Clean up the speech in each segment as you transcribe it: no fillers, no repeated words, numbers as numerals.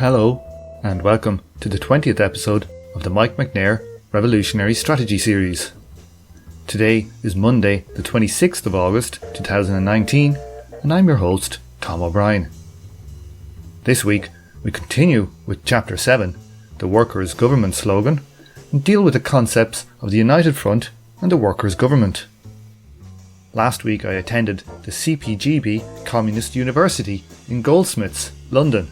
Hello, and welcome to the 20th episode of the Mike McNair Revolutionary Strategy series. Today is Monday, the 26th of August 2019, and I'm your host, Tom O'Brien. This week, we continue with Chapter 7, the Workers Government Slogan, and deal with the concepts of the United Front and the Workers Government. Last week I attended the CPGB Communist University in Goldsmiths, London,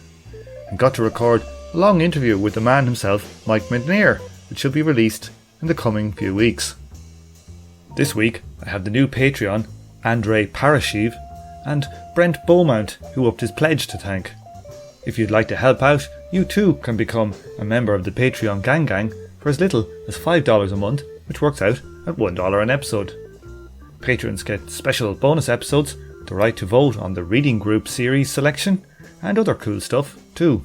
and got to record a long interview with the man himself, Mike McNair, which shall be released in the coming few weeks. This week I have the new Patreon, Andrei Parashiv, and Brent Beaumont, who upped his pledge, to thank. If you'd like to help out, you too can become a member of the Patreon Gang for as little as $5 a month, which works out at $1 an episode. Patrons get special bonus episodes, the right to vote on the Reading Group series selection, and other cool stuff too.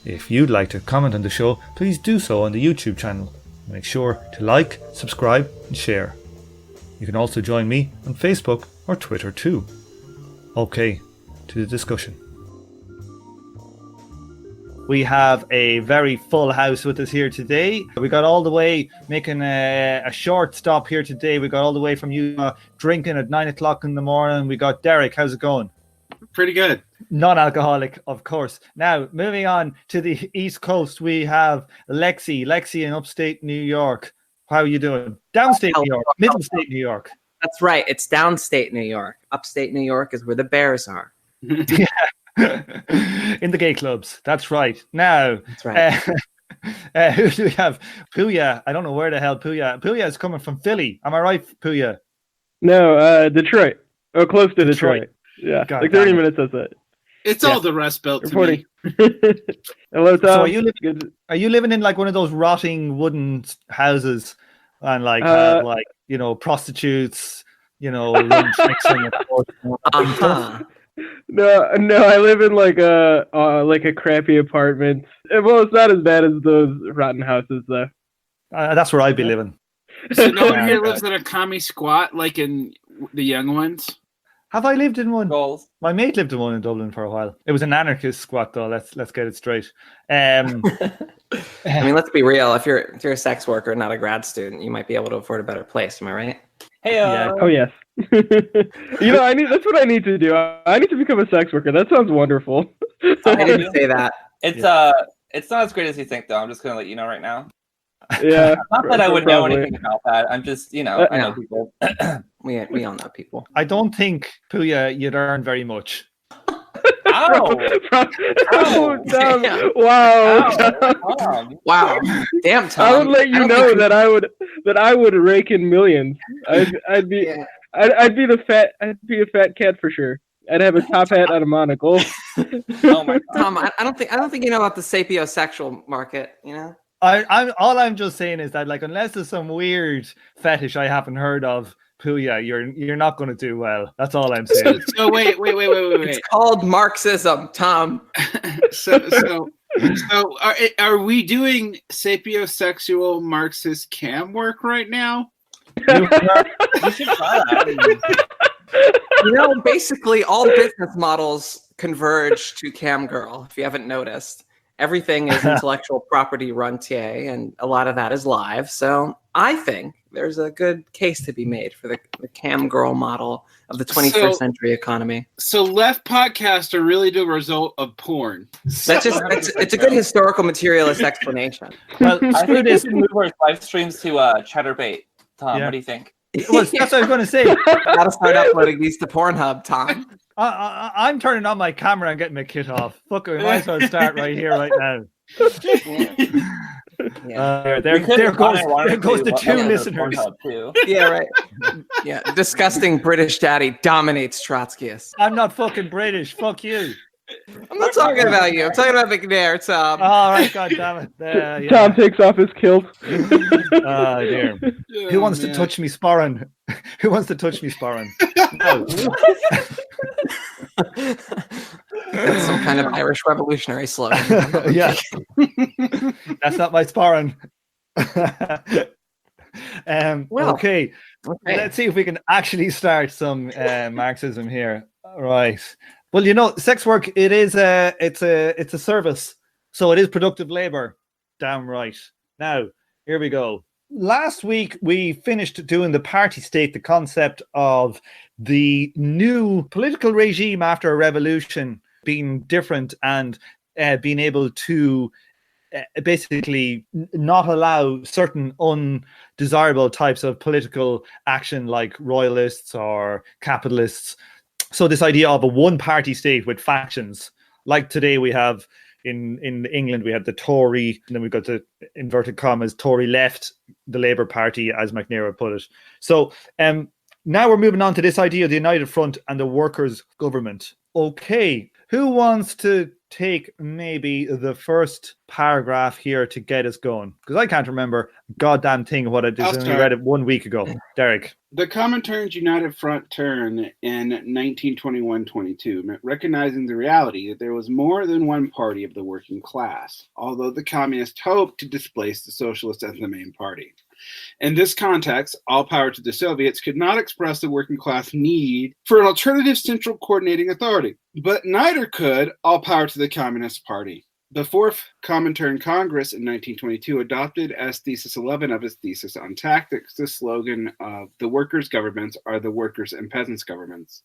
If you'd like to comment on the show, please do so on the YouTube channel. Make sure to like, subscribe and share. You can also join me on Facebook or Twitter too. Okay, to the discussion. We have a very full house with us here today. We got all the way, making a short stop here today. We got all the way from you drinking at 9 o'clock in the morning. We got Derek. How's it going? Pretty good. Non-alcoholic, of course. Now, moving on to the East Coast, we have Lexi. Lexi in upstate New York. How are you doing? Downstate New York, middle state New York. That's right. It's downstate New York. Upstate New York is where the bears are. Yeah. In the gay clubs. That's right. Now, That's right. Who do we have? Pouya. I don't know where the hell Pouya. Pouya is coming from Philly. Am I right, Pouya? No, Detroit. Oh, close to Detroit. Yeah, God, like 30 minutes, that's it. It's all the Rust Belt to Reporting. me. Hello, Tom. So are you living in like one of those rotting wooden houses and like have like, you know, prostitutes, you know, lunch mixing and stuff? No, I live in like a crappy apartment. Well, it's not as bad as those rotten houses though. That's where I'd be living. So no one here lives in a commie squat like in the young ones? Have I lived in one? Goals. My mate lived in one in Dublin for a while. It was an anarchist squat though. Let's get it straight. I mean, let's be real. If you're a sex worker, not a grad student, you might be able to afford a better place. Am I right? Hey, yeah. Oh yes. You know, that's what I need to do. I need to become a sex worker. That sounds wonderful. I didn't say that. It's not as great as you think, though. I'm just gonna let you know right now. Yeah. Not that I would know anything about that. I'm just, I know people. We all know people. I don't think, Pouya, you'd earn very much. Ow! Oh, Tom. Wow. Ow. Wow. Damn, Tom. I would let you know that I would rake in millions. I'd be a fat cat for sure. I'd have a top hat and a monocle. Oh my God. Tom, I don't think you know about the sapiosexual market, you know? I'm just saying is that, like, unless there's some weird fetish I haven't heard of, Pouya, you're not going to do well. That's all I'm saying. So wait. It's called Marxism, Tom. So are we doing sapiosexual Marxist cam work right now? You should try that. Basically all business models converge to cam girl, if you haven't noticed. Everything is intellectual property rentier, and a lot of that is live. So I think there's a good case to be made for the cam girl model of the 21st century economy. So left podcasts are really the result of porn. It's a good historical materialist explanation. Well, I think we should move our live streams to Chatterbait. Tom, What do you think? Well, that's what I was going to say. Gotta start uploading these to Pornhub, Tom. I'm turning on my camera and getting my kit off. Fuck it, we might as well start right here, right now. There goes the two listeners. Yeah, right. Yeah, disgusting British daddy dominates Trotskyists. I'm not fucking British. Fuck you. I'm not talking about you. I'm talking about McNair, Tom. All right, God damn it. Tom takes off his kilt. Oh, dear. Who wants to touch me, Sporran? Who wants to touch me, Sporran? No. That's some kind of Irish revolutionary slogan. Yeah. That's not my Sporran. Okay. Let's see if we can actually start some Marxism here. Right. Well, sex work, it's a service. So it is productive labor. Damn right. Now, here we go. Last week, we finished doing the party state, the concept of the new political regime after a revolution being different and being able to basically not allow certain undesirable types of political action like royalists or capitalists. So this idea of a one-party state with factions, like today we have in England, we have the Tory, and then we've got the inverted commas Tory left, the Labour Party, as McNair put it. So now we're moving on to this idea of the United Front and the Workers Government. Okay, who wants to take maybe the first paragraph here to get us going? Because I can't remember a goddamn thing of what I just read it 1 week ago. Derek. The Comintern's United Front turn in 1921-22 recognizing the reality that there was more than one party of the working class, although the communists hoped to displace the socialists as the main party. In this context, all power to the Soviets could not express the working class need for an alternative central coordinating authority, but neither could all power to the Communist Party. The Fourth Comintern Congress in 1922 adopted as Thesis 11 of its Thesis on Tactics the slogan of the workers' governments are the workers' and peasants' governments.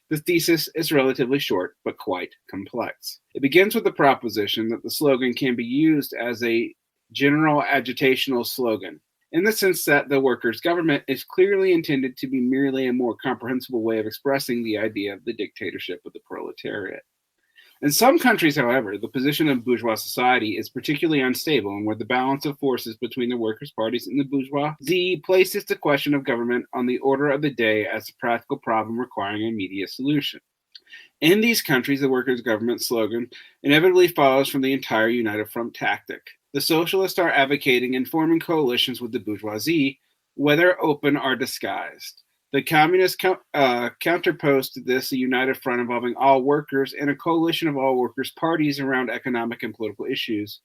The thesis is relatively short, but quite complex. It begins with the proposition that the slogan can be used as a general agitational slogan, in the sense that the workers' government is clearly intended to be merely a more comprehensible way of expressing the idea of the dictatorship of the proletariat. In some countries, however, the position of bourgeois society is particularly unstable, and where the balance of forces between the workers' parties and the bourgeoisie places the question of government on the order of the day as a practical problem requiring immediate solution. In these countries, the workers' government slogan inevitably follows from the entire United Front tactic. The socialists are advocating and forming coalitions with the bourgeoisie, whether open or disguised. The communists counterposed to this a united front involving all workers and a coalition of all workers' parties around economic and political issues,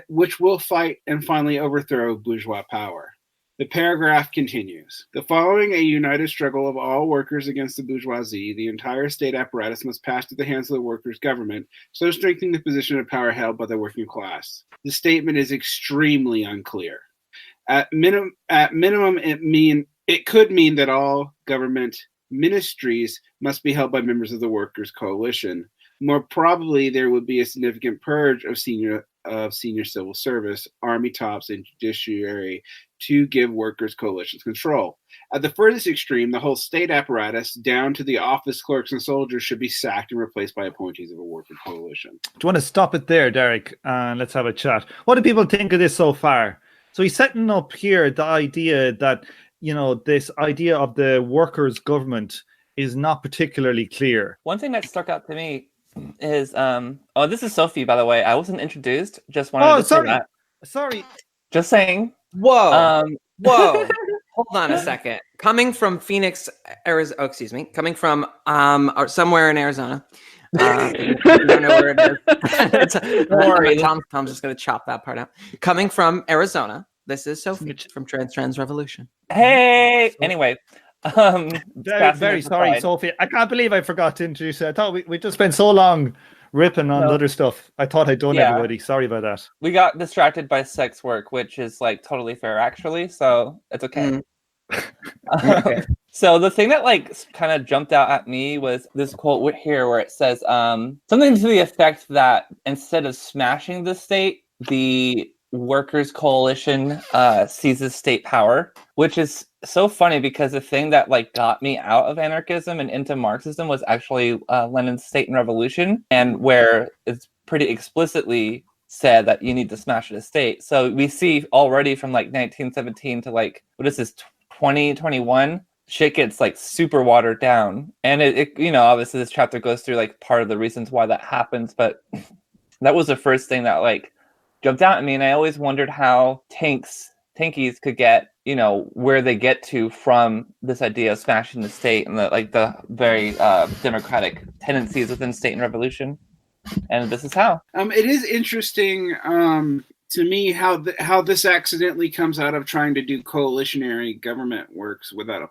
which will fight and finally overthrow bourgeois power. The paragraph continues. The following a united struggle of all workers against the bourgeoisie, the entire state apparatus must pass to the hands of the workers' government, so strengthening the position of power held by the working class. The statement is extremely unclear. At minimum, it could mean that all government ministries must be held by members of the workers' coalition. More probably, there would be a significant purge of senior civil service, army tops, and judiciary to give workers' coalitions control. At the furthest extreme, the whole state apparatus, down to the office clerks and soldiers, should be sacked and replaced by appointees of a worker coalition. Do you want to stop it there, Derek? And let's have a chat. What do people think of this so far? So he's setting up here the idea that, this idea of the workers' government is not particularly clear. One thing that stuck out to me is, this is Sophie, by the way. I wasn't introduced. Just wanted to say that. Sorry. Just saying. Whoa. Whoa. Hold on a second. Coming from Phoenix, Arizona. Oh, excuse me. Coming from or somewhere in Arizona. I don't know where it is. Don't worry. Tom's just going to chop that part out. Coming from Arizona. This is Sophie from Trans Revolution. Hey. Anyway. Very sorry, Sophie. I can't believe I forgot to introduce you. I thought we just spent so long ripping on other stuff. I thought I'd done everybody. Sorry about that. We got distracted by sex work, which is like totally fair, actually. So it's okay. Okay. So the thing that kind of jumped out at me was this quote here where it says something to the effect that instead of smashing the state, the workers' coalition seizes state power, which is so funny because the thing that got me out of anarchism and into Marxism was actually Lenin's State and Revolution, and where it's pretty explicitly said that you need to smash the state. So we see already from 1917 to what is this 2021, shit gets super watered down, and it obviously this chapter goes through part of the reasons why that happens, but that was the first thing that jumped out at me, and I always wondered how tankies could get where they get to from this idea of smashing the state and the very democratic tendencies within state and revolution. And this is how. It is interesting to me how this accidentally comes out of trying to do coalitionary government works without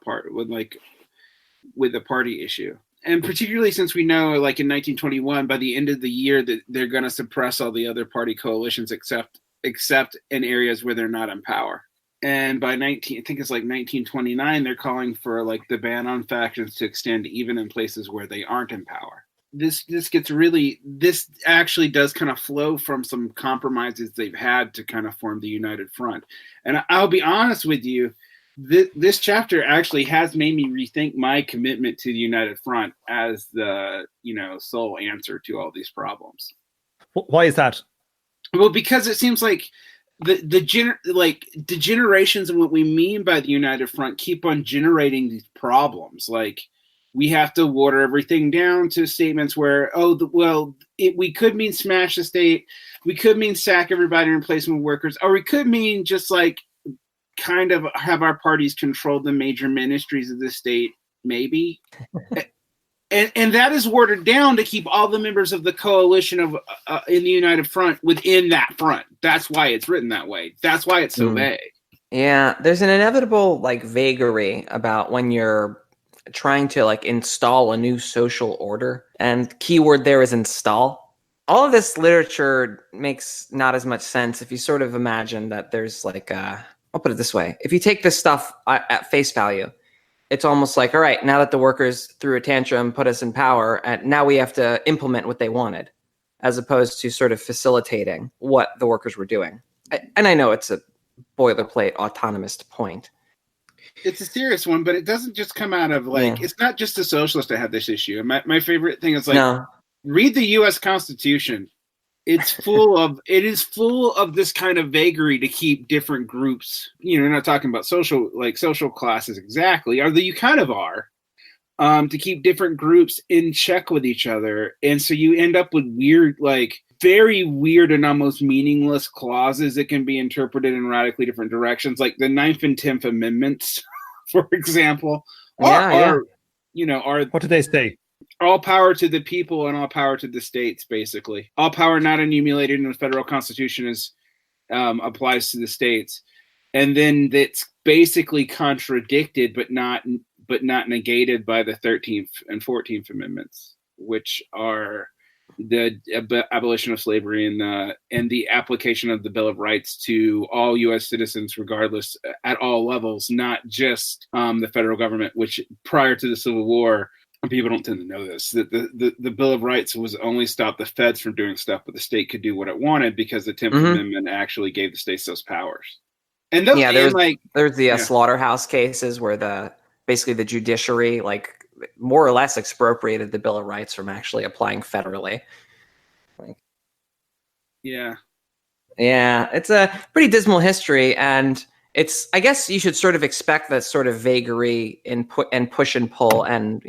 with a party issue. And particularly since we know, like in 1921, by the end of the year, that they're going to suppress all the other party coalitions except in areas where they're not in power. And by I think it's like 1929, they're calling for like the ban on factions to extend even in places where they aren't in power. This actually does kind of flow from some compromises they've had to kind of form the United Front. And I'll be honest with you, this chapter actually has made me rethink my commitment to the United Front as the, sole answer to all these problems. Why is that? Well, because it seems like the generations and what we mean by the United Front keep on generating these problems. Like, we have to water everything down to statements where, we could mean smash the state, we could mean sack everybody and replace them with workers, or we could mean just like kind of have our parties control the major ministries of the state, maybe. And that is watered down to keep all the members of the coalition of in the United Front within that front. That's why it's written that way. That's why it's so vague. Yeah, there's an inevitable like vagary about when you're trying to like install a new social order, and keyword there is install. All of this literature makes not as much sense if you sort of imagine that there's like I'll put it this way. If you take this stuff at face value, it's almost like, all right, now that the workers threw a tantrum, put us in power, and now we have to implement what they wanted, as opposed to sort of facilitating what the workers were doing. And I know it's a boilerplate autonomous point. It's a serious one, but it doesn't just come out of it's not just the socialists that have this issue. My favorite thing is read the U.S. Constitution. It is full of this kind of vagary to keep different groups. You're not talking about social classes exactly, although you kind of are, to keep different groups in check with each other. And so you end up with weird, very weird and almost meaningless clauses that can be interpreted in radically different directions, like the 9th and 10th Amendments, for example. What do they say? All power to the people and all power to the states, basically. All power not enumerated in the federal constitution applies to the states. And then that's basically contradicted but not negated by the 13th and 14th Amendments, which are the abolition of slavery and the application of the Bill of Rights to all U.S. citizens, regardless, at all levels, not just the federal government, which prior to the Civil War, people don't tend to know this, that the Bill of Rights was only stopped the feds from doing stuff, but the state could do what it wanted because the 10th Amendment actually gave the states those powers. And there's the slaughterhouse cases where basically the judiciary more or less expropriated the Bill of Rights from actually applying federally. Yeah, it's a pretty dismal history, and I guess you should sort of expect that sort of vagary and push and pull and,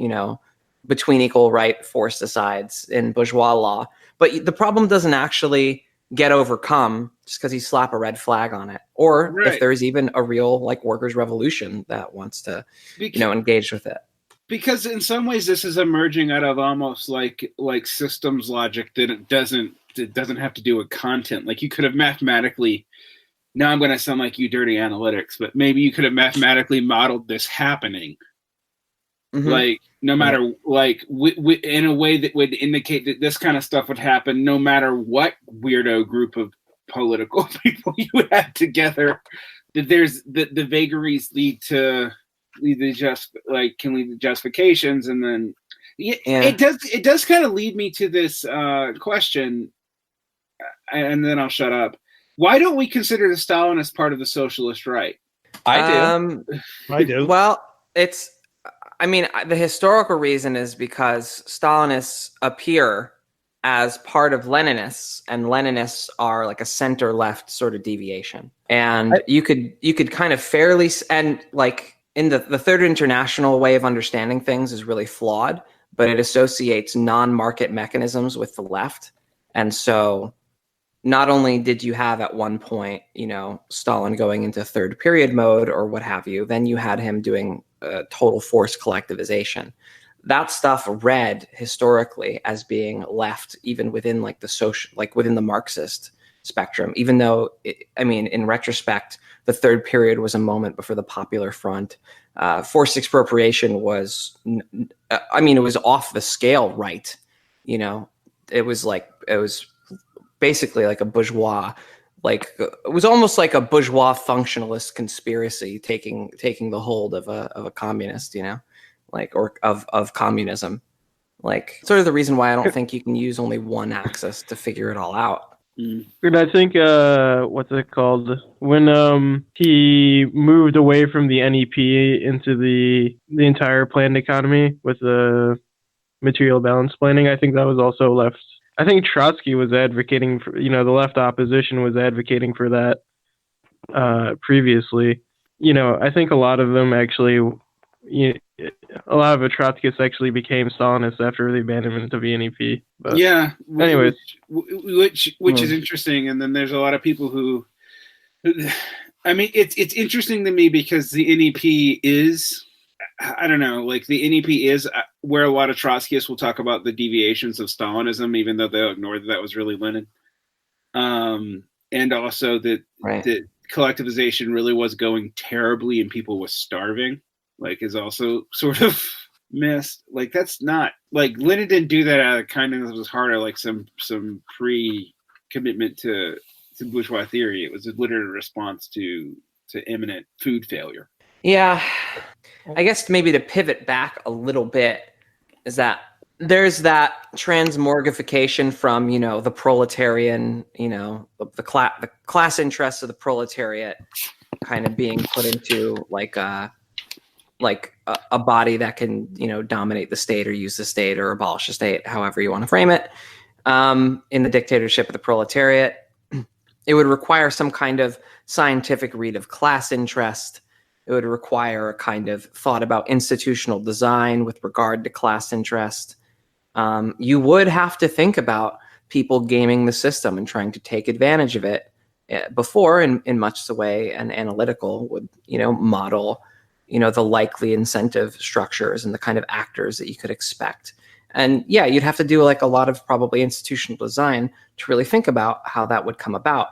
between equal right forced asides in bourgeois law. But the problem doesn't actually get overcome just because you slap a red flag on it. Or if there's even a real workers' revolution that wants to, engage with it. Because in some ways this is emerging out of almost like systems logic that it doesn't have to do with content. Like you could have mathematically, now I'm going to sound like you dirty analytics, but maybe you could have mathematically modeled this happening. No matter in a way that would indicate that this kind of stuff would happen no matter what weirdo group of political people you would have together, that there's the vagaries lead to justifications. And then it does kind of lead me to this question, and then I'll shut up. Why don't we consider the Stalinist part of the socialist right? I do. Well, the historical reason is because Stalinists appear as part of Leninists, and Leninists are like a center-left sort of deviation. And you could kind of fairly, and in the Third International way of understanding things is really flawed, but it associates non-market mechanisms with the left. And so not only did you have at one point, Stalin going into third period mode or what have you, then you had him doing total forced collectivization. That stuff read historically as being left even within the social, within the Marxist spectrum, even though, in retrospect, the third period was a moment before the Popular Front. Forced expropriation was, it was off the scale, right? It was basically like a bourgeois, it was almost like a bourgeois functionalist conspiracy taking the hold of a communist, or of communism. Sort of the reason why I don't think you can use only one axis to figure it all out. And I think what's it called, when he moved away from the NEP into the entire planned economy with the material balance planning, I think that was also left. I think Trotsky was advocating for, the left opposition was advocating for that previously. I think a lot of them actually, a lot of the Trotskyists actually became Stalinists after the abandonment of the NEP. But yeah. Anyways, which is interesting. And then there's a lot of people who, it's interesting to me because the NEP is, I don't know, the NEP is where a lot of Trotskyists will talk about the deviations of Stalinism, even though they'll ignore that was really Lenin. And also that collectivization really was going terribly and people was starving, is also sort of missed. That's not, Lenin didn't do that out of kindness of his heart or some pre-commitment to bourgeois theory. It was a literary response to imminent food failure. Yeah. I guess maybe to pivot back a little bit is that there's that transmorgification from, the proletarian, the class interests of the proletariat kind of being put into a body that can, dominate the state or use the state or abolish the state, however you want to frame it, in the dictatorship of the proletariat. It would require some kind of scientific read of class interest. It would require a kind of thought about institutional design with regard to class interest. You would have to think about people gaming the system and trying to take advantage of it before, in much the way an analytical would, model, the likely incentive structures and the kind of actors that you could expect. And yeah, you'd have to do a lot of probably institutional design to really think about how that would come about.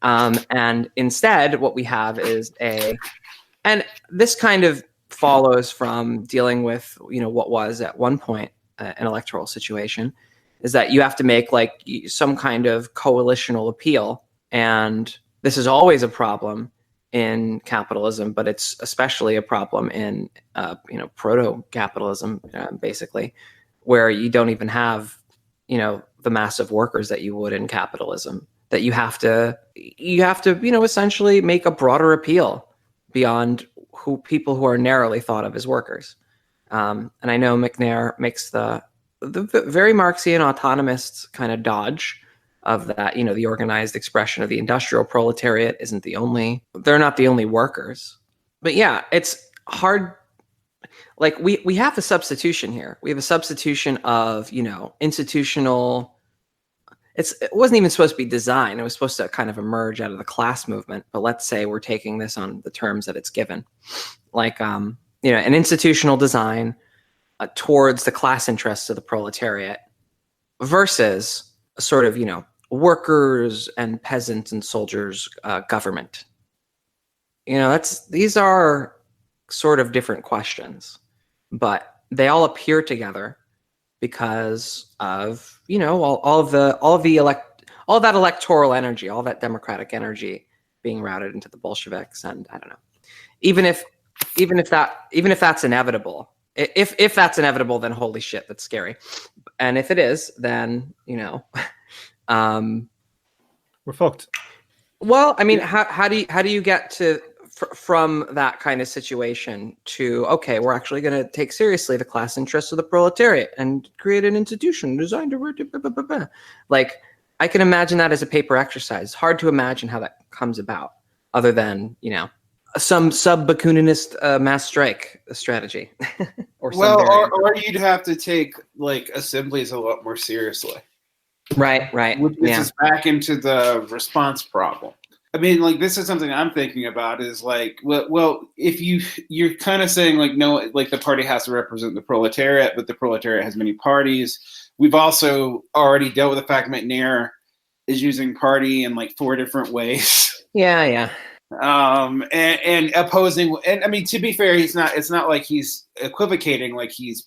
And instead, what we have is and this kind of follows from dealing with, what was at one point an electoral situation, is that you have to make some kind of coalitional appeal. And this is always a problem in capitalism, but it's especially a problem in, proto-capitalism, basically, where you don't even have, the massive workers that you would in capitalism, that you have to, essentially make a broader appeal beyond people who are narrowly thought of as workers. And I know McNair makes the very Marxian autonomist kind of dodge of that, the organized expression of the industrial proletariat they're not the only workers. But yeah, it's hard. We have a substitution here. We have a substitution of, institutional. It wasn't even supposed to be design. It was supposed to kind of emerge out of the class movement. But let's say we're taking this on the terms that it's given, an institutional design towards the class interests of the proletariat versus a sort of, workers and peasants and soldiers government. These are sort of different questions, but they all appear together because of, all that electoral energy, all that democratic energy being routed into the Bolsheviks. And I don't know, even if that's inevitable, if that's inevitable, then holy shit, that's scary. And if it is, then, we're fucked. Well, how do you get to from that kind of situation to, okay, we're actually going to take seriously the class interests of the proletariat and create an institution designed to I can imagine that as a paper exercise. It's hard to imagine how that comes about other than, some sub-Bakuninist mass strike strategy. Or you'd have to take assemblies a lot more seriously. Right. Which is back into the response problem. This is something I'm thinking about is if you're kind of saying no, the party has to represent the proletariat, but the proletariat has many parties. We've also already dealt with the fact McNair is using party in like 4 different ways. Yeah. And opposing, and I mean, to be fair, it's not like he's equivocating, like he's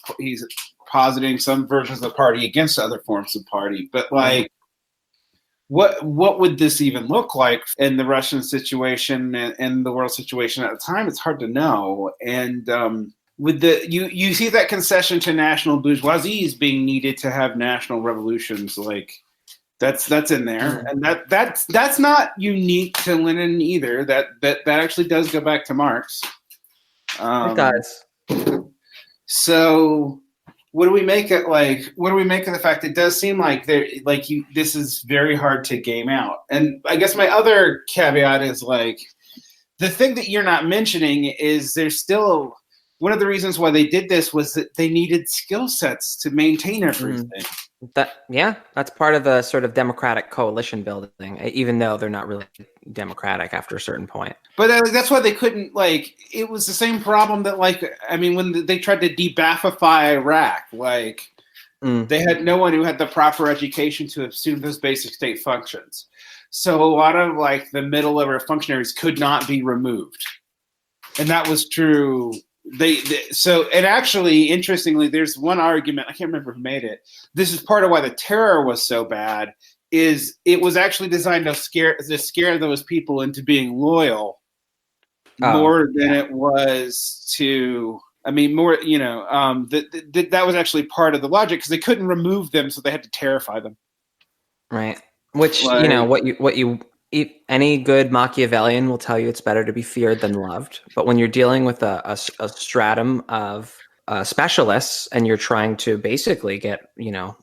positing some versions of party against other forms of party, but like, what would this even look like in the Russian situation and the world situation at the time? It's hard to know. And with you see that concession to national bourgeoisie is being needed to have national revolutions, like that's in there, and that's not unique to Lenin either. That actually does go back to Marx. It does. So. What do we make of the fact it does seem like this is very hard to game out? And I guess my other caveat is like the thing that you're not mentioning is there's still one of the reasons why they did this was that they needed skill sets to maintain everything. That's part of the sort of democratic coalition building, even though they're not really democratic after a certain point. But that's why they couldn't, like, it was the same problem that, like, I mean, when they tried to de-Ba'athify Iraq, like, they had no one who had the proper education to assume those basic state functions. So a lot of, like, the middle-level functionaries could not be removed. And that was true. And actually, interestingly, there's one argument, I can't remember who made it. This is part of why the terror was so bad, is it was actually designed to scare those people into being loyal more than it was to, I mean, more, you know, that was actually part of the logic because they couldn't remove them, so they had to terrify them. Right. Which, you know, any good Machiavellian will tell you it's better to be feared than loved. But when you're dealing with a stratum of specialists and you're trying to basically get, you know,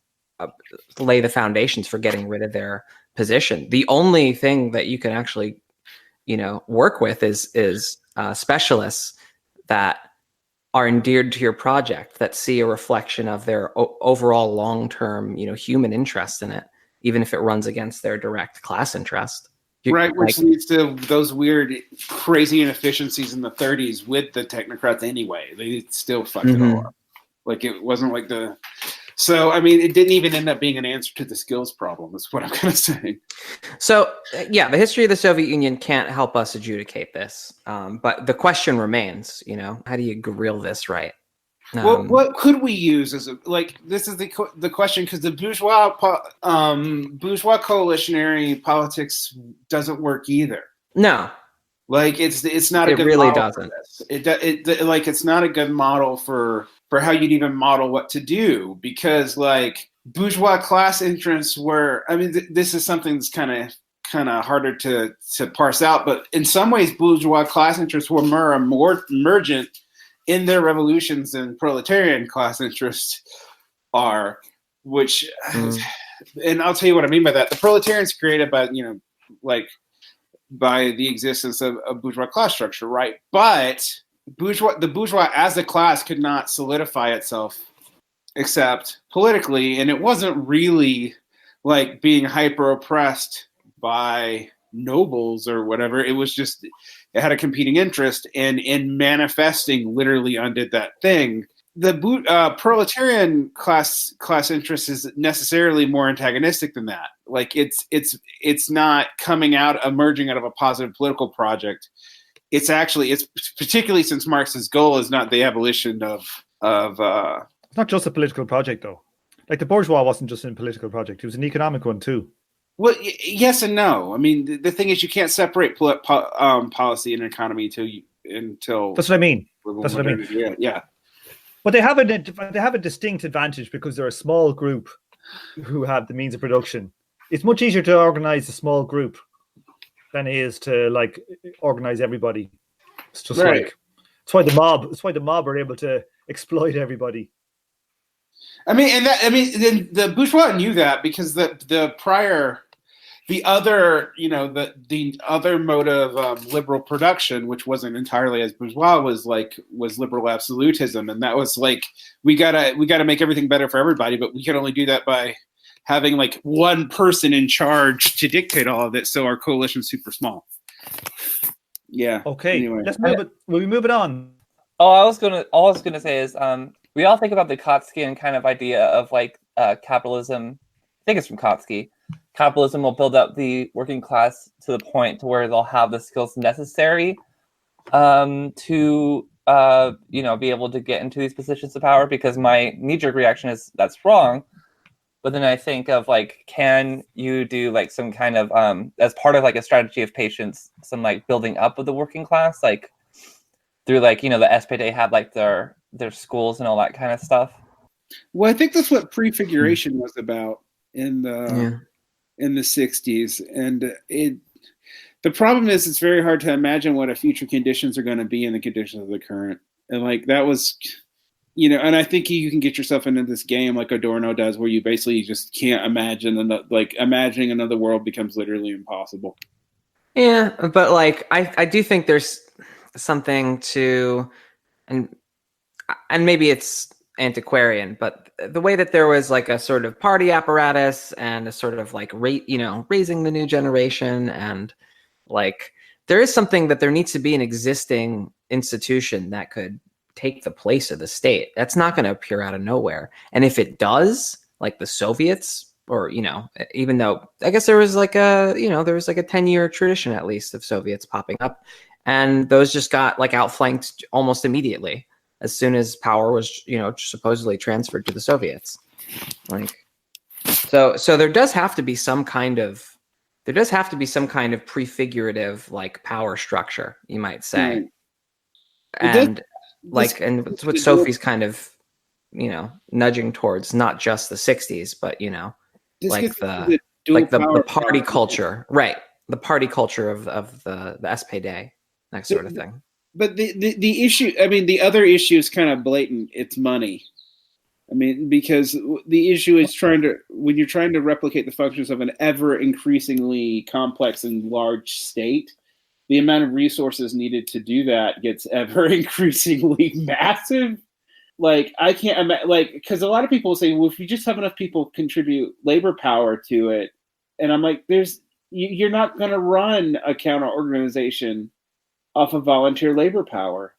lay the foundations for getting rid of their position, the only thing that you can actually, you know, work with is specialists that are endeared to your project, that see a reflection of their overall long-term, you know, human interest in it, even if it runs against their direct class interest. Right, which leads to those weird, crazy inefficiencies in the 30s with the technocrats anyway. They still fucked it all up. Like, it wasn't like the... So, I mean, it didn't even end up being an answer to the skills problem, is what I'm going to say. So, yeah, the history of the Soviet Union can't help us adjudicate this. But the question remains, you know, how do you grill this right? Well, what could we use as this is the question, because the bourgeois coalitionary politics doesn't work either. No, like it's not a good. It really model doesn't. It's not a good model for how you'd even model what to do, because like bourgeois class interests were. I mean, this is something that's kind of harder to parse out, but in some ways, bourgeois class interests were more emergent in their revolutions than proletarian class interests are, which, and I'll tell you what I mean by that. The proletarians created by, you know, like by the existence of a bourgeois class structure, right? But the bourgeois as a class could not solidify itself except politically, and it wasn't really like being hyper oppressed by nobles or whatever. It was just, it had a competing interest, and in manifesting literally undid that thing. The proletarian class interest is necessarily more antagonistic than that. Like it's not emerging out of a positive political project. It's particularly since Marx's goal is not the abolition of It's not just a political project though. Like the bourgeois wasn't just a political project; it was an economic one too. Well, yes and no. I mean, the thing is, you can't separate policy and economy until. That's what I mean. That's what I mean. Yeah. But they have a distinct advantage because they're a small group who have the means of production. It's much easier to organize a small group than it is to like organize everybody. It's just right. It's why the mob are able to exploit everybody. Then the bourgeois knew that, because the other mode of liberal production, which wasn't entirely as bourgeois, was liberal absolutism, and that was like we gotta make everything better for everybody, but we can only do that by having like one person in charge to dictate all of it. So our coalition's super small. Yeah. Okay. Anyway. Let's move it. Will we move it on? All I was gonna say is we all think about the Kautsky kind of idea of like capitalism. I think it's from Kautsky, capitalism will build up the working class to the point to where they'll have the skills necessary to be able to get into these positions of power. Because my knee-jerk reaction is that's wrong. But then I think of like, can you do like some kind of as part of like a strategy of patience, some like building up of the working class, like through like the SPD had like their schools and all that kind of stuff. Well, I think that's what prefiguration was about in the 60s, and the problem is it's very hard to imagine what a future conditions are going to be in the conditions of the current, and like that was. And I think you can get yourself into this game like Adorno does, where you basically just can't imagine, imagining another world becomes literally impossible. Yeah, but like I do think there's something to, and maybe it's antiquarian, but the way that there was like a sort of party apparatus and a sort of like raising the new generation, and like there is something that there needs to be an existing institution that could take the place of the state. That's not going to appear out of nowhere. And if it does, like the Soviets, or even though I guess there was like a 10-year tradition at least of Soviets popping up, and those just got like outflanked almost immediately as soon as power was supposedly transferred to the Soviets. Like so there does have to be some kind of prefigurative like power structure, you might say. Right. And it's what Sophie's kind of, nudging towards, not just the 60s, but, like the party culture, right? The party culture of the SPD, that sort of thing. But the issue, the other issue is kind of blatant. It's money. Because the issue is when you're trying to replicate the functions of an ever increasingly complex and large state, the amount of resources needed to do that gets ever increasingly massive. Like I can't imagine, because a lot of people say, well, if you just have enough people contribute labor power to it, and I'm like, you're not going to run a counter organization off of volunteer labor power.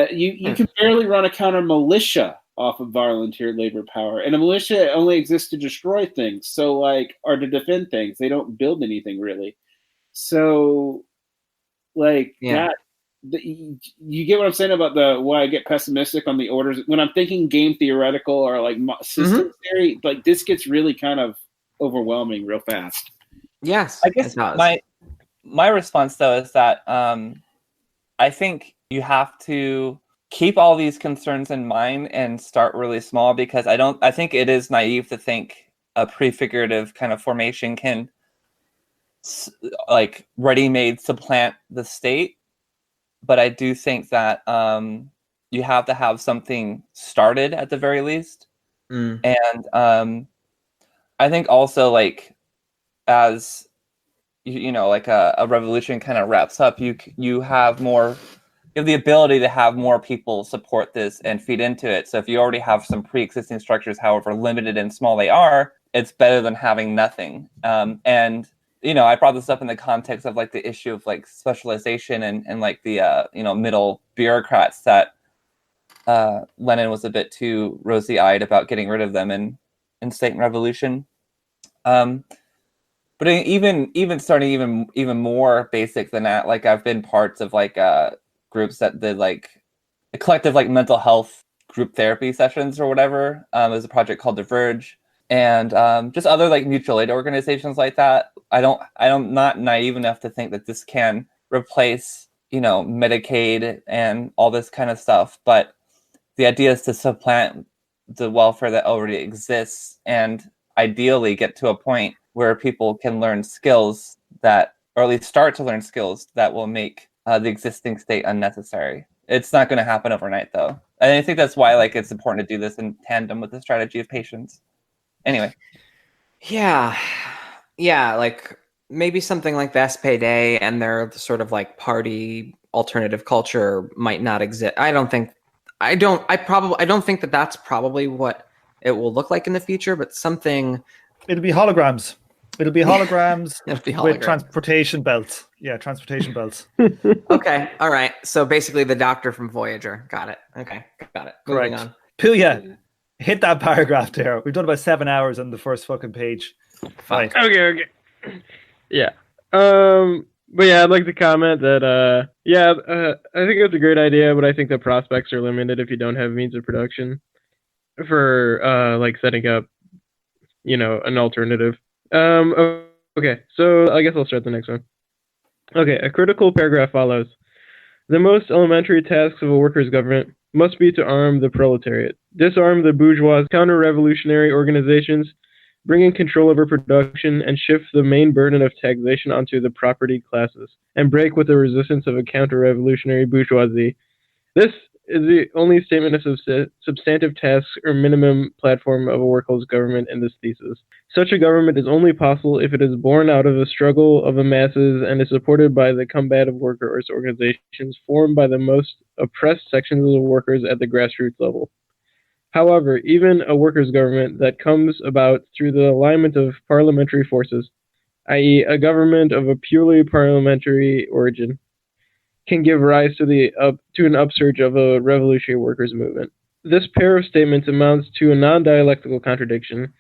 You can barely run a counter militia off of volunteer labor power, and a militia only exists to destroy things, or to defend things. They don't build anything really. So. That, you get what I'm saying about why I get pessimistic on the orders when I'm thinking game theoretical or like system theory. Like this gets really kind of overwhelming real fast. Yes, I guess my response though is that I think you have to keep all these concerns in mind and start really small, because I think it is naive to think a prefigurative kind of formation can like ready-made supplant the state. But I do think that you have to have something started at the very least. And I think also, like, as like a revolution kind of wraps up, you have the ability to have more people support this and feed into it. So if you already have some pre-existing structures, however limited and small they are, it's better than having nothing. And I brought this up in the context of like the issue of like specialization and like the middle bureaucrats that Lenin was a bit too rosy-eyed about getting rid of them in State and Revolution. But even starting even more basic than that, like I've been parts of like groups that did like a collective like mental health group therapy sessions or whatever. There's a project called Diverge, and just other like mutual aid organizations like that. I'm not naive enough to think that this can replace, Medicaid and all this kind of stuff. But the idea is to supplant the welfare that already exists, and ideally get to a point where people can learn skills that, or at least start to learn skills that will make the existing state unnecessary. It's not going to happen overnight, though. And I think that's why like it's important to do this in tandem with the strategy of patience. Anyway. Yeah, like maybe something like the SPD and their sort of like party alternative culture might not exist. I don't think that that's probably what it will look like in the future, but something. It'll be holograms. It'll be holograms with transportation belts. Yeah, transportation belts. Okay, all right. So basically the doctor from Voyager. Got it. Okay, got it. Moving on. Pouya, hit that paragraph there. We've done about 7 hours on the first fucking page. Fine. Okay. Yeah. But yeah, I'd like to comment that I think it's a great idea, but I think the prospects are limited if you don't have means of production for like setting up, an alternative. Okay, so I guess I'll start the next one. Okay, a critical paragraph follows. The most elementary tasks of a workers' government must be to arm the proletariat, disarm the bourgeois counter-revolutionary organizations, bring in control over production, and shift the main burden of taxation onto the property classes, and break with the resistance of a counter-revolutionary bourgeoisie. This is the only statement of substantive tasks or minimum platform of a workers' government in this thesis. Such a government is only possible if it is born out of the struggle of the masses and is supported by the combative workers' organizations formed by the most oppressed sections of the workers at the grassroots level. However, even a workers' government that comes about through the alignment of parliamentary forces, i.e., a government of a purely parliamentary origin, can give rise to an upsurge of a revolutionary workers' movement. This pair of statements amounts to a non-dialectical contradiction.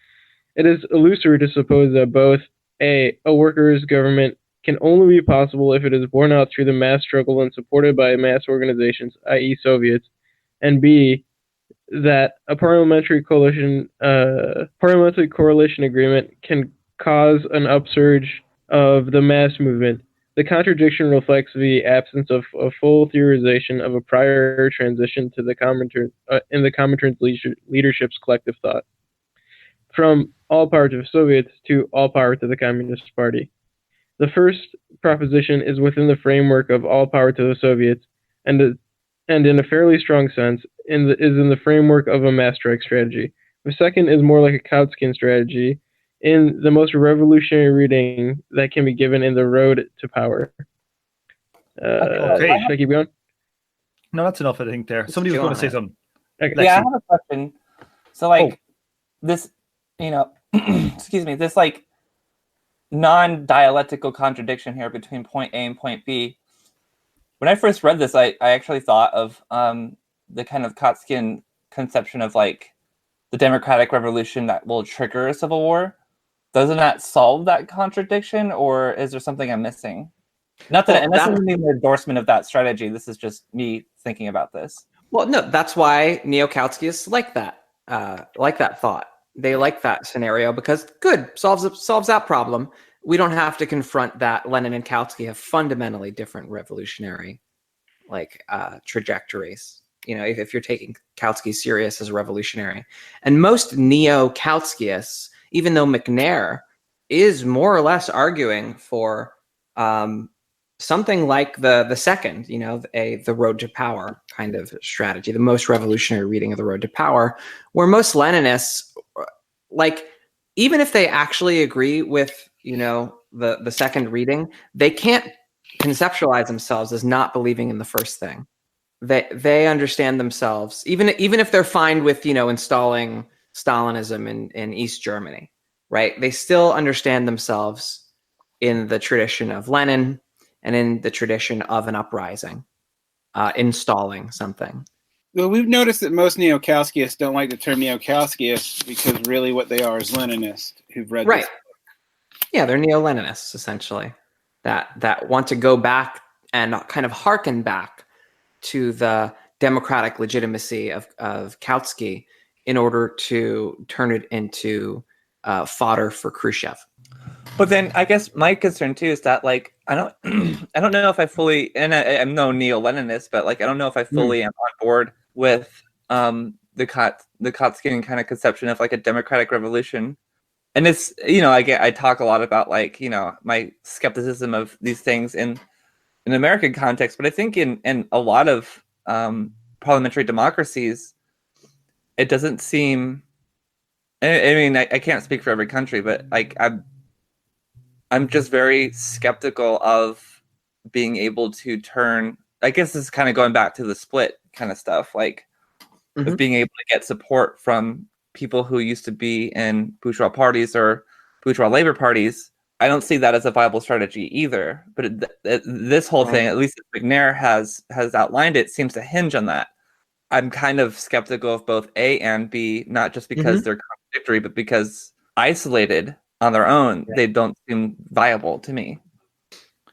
It is illusory to suppose that both a workers' government can only be possible if it is borne out through the mass struggle and supported by mass organizations, i.e., Soviets, and b, that a parliamentary coalition agreement can cause an upsurge of the mass movement. The contradiction reflects the absence of a full theorization of a prior transition to the in the Comintern's leadership's collective thought, from all power to the Soviets to all power to the Communist Party. The first proposition is within the framework of all power to the Soviets, and in a fairly strong sense, is in the framework of a mass strike strategy. The second is more like a Kautskian strategy, in the most revolutionary reading that can be given in The Road to Power. Okay. Should I keep going? No, that's enough, I think, there. Somebody was going to say something. Okay. Yeah, I have a question. So, this, excuse me, this, non-dialectical contradiction here between point A and point B. When I first read this, I actually thought of the kind of Kautskian conception of, the democratic revolution that will trigger a civil war. Doesn't that solve that contradiction, or is there something I'm missing? Not that, and this isn't an endorsement of that strategy. This is just me thinking about this. Well, no, that's why neo-Kautskians like that thought. They like that scenario because solves that problem. We don't have to confront that Lenin and Kautsky have fundamentally different revolutionary trajectories. If you're taking Kautsky serious as a revolutionary, and most neo-Kautskyists, even though McNair is more or less arguing for something like the second, the road to power kind of strategy, the most revolutionary reading of the road to power, where most Leninists, even if they actually agree with, the second reading, they can't conceptualize themselves as not believing in the first thing. They understand themselves, even if they're fine with, installing Stalinism in East Germany, right? They still understand themselves in the tradition of Lenin and in the tradition of an uprising, installing something. Well, we've noticed that most neo-Kautskyist don't like the term neo-Kautskyist because really what they are is Leninists who've read this. Yeah, they're neo-Leninists, essentially, that want to go back and kind of hearken back to the democratic legitimacy of Kautsky in order to turn it into fodder for Khrushchev. But then I guess my concern too is that I don't know if I fully, and I'm no neo-Leninist, but I don't know if I fully am on board with the Kautskian kind of conception of a democratic revolution. And it's, I talk a lot about my skepticism of these things in American context, but I think in a lot of parliamentary democracies, it doesn't seem. I mean, I can't speak for every country, but I'm just very skeptical of being able to turn. I guess this is kind of going back to the split kind of stuff, of being able to get support from people who used to be in bourgeois parties or bourgeois labor parties. I don't see that as a viable strategy either. But this whole thing, at least as McNair has outlined it, seems to hinge on that. I'm kind of skeptical of both A and B, not just because they're contradictory, but because isolated, on their own, they don't seem viable to me.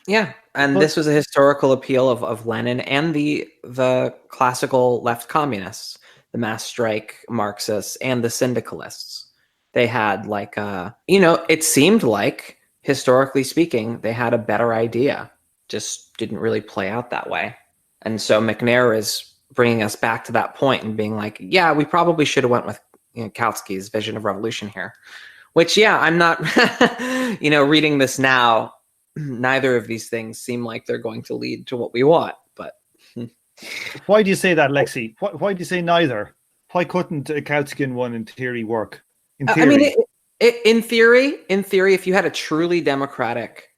Yeah, and But- this was a historical appeal of Lenin and the classical left communists, the mass strike Marxists, and the syndicalists. They had like it seemed like, historically speaking, they had a better idea. Just didn't really play out that way. And so McNair is bringing us back to that point and being like, yeah, we probably should have went with Kautsky's vision of revolution here. Which, yeah, I'm not, reading this now, neither of these things seem like they're going to lead to what we want. But why do you say that, Lexi? Why do you say neither? Why couldn't a Kautsky one in theory work? In theory? I mean, in theory, if you had a truly democratic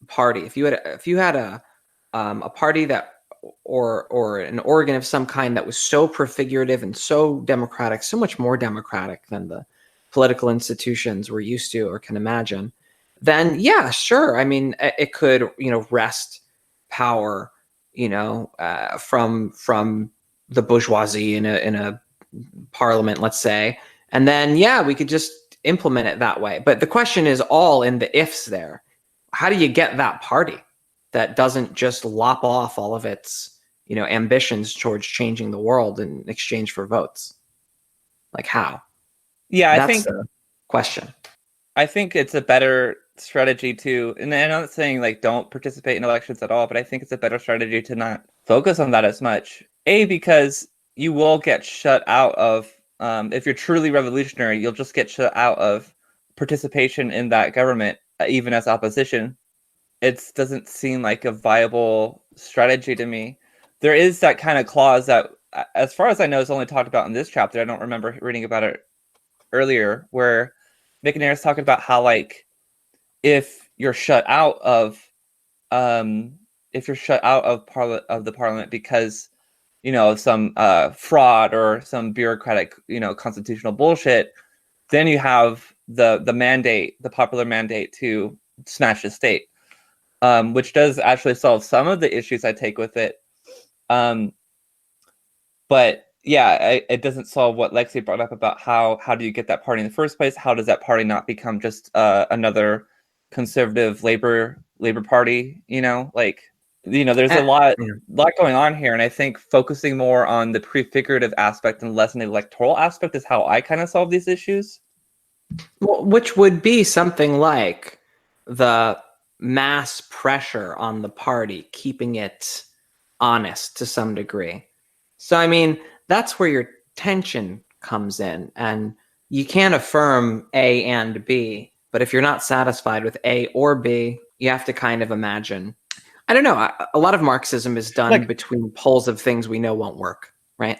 party, if you had a party that or an organ of some kind that was so prefigurative and so democratic, so much more democratic than the political institutions we're used to or can imagine, then yeah, sure. I mean, it could, wrest power, from the bourgeoisie in a parliament, let's say, and then yeah, we could just implement it that way. But the question is all in the ifs there. How do you get that party that doesn't just lop off all of its, ambitions towards changing the world in exchange for votes? Like how? Yeah, That's I think the question. I think it's a better strategy to, and I'm not saying like don't participate in elections at all, but I think it's a better strategy to not focus on that as much. Because you will get shut out of, if you're truly revolutionary, you'll just get shut out of participation in that government, even as opposition. It doesn't seem like a viable strategy to me. There is that kind of clause that, as far as I know, is only talked about in this chapter. I don't remember reading about it earlier, where McNair is talking about how, like, if you're shut out of the parliament because of some fraud or some bureaucratic constitutional bullshit, then you have the mandate, the popular mandate to smash the state, which does actually solve some of the issues I take with it, but yeah, it doesn't solve what Lexi brought up about how do you get that party in the first place? How does that party not become just another conservative labor party? There's a lot going on here, and I think focusing more on the prefigurative aspect and less on the electoral aspect is how I kind of solve these issues. Well, which would be something like the mass pressure on the party, keeping it honest to some degree. So, I mean, that's where your tension comes in, and you can't affirm A and B, but if you're not satisfied with A or B, you have to kind of imagine. I don't know. A lot of Marxism is done between poles of things we know won't work, right?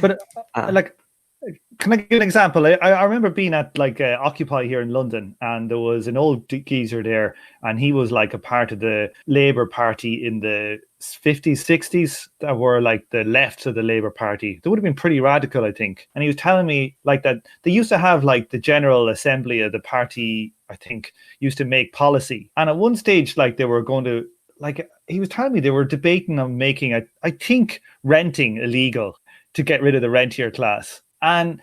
But can I give an example? I remember being at Occupy here in London, and there was an old geezer there, and he was like a part of the Labour Party in the 50s, 60s that were like the left of the Labour Party. They would have been pretty radical, I think. And he was telling me that they used to have the General Assembly of the party, I think, used to make policy. And at one stage, they were going to, he was telling me they were debating on making, I think, renting illegal to get rid of the rentier class. And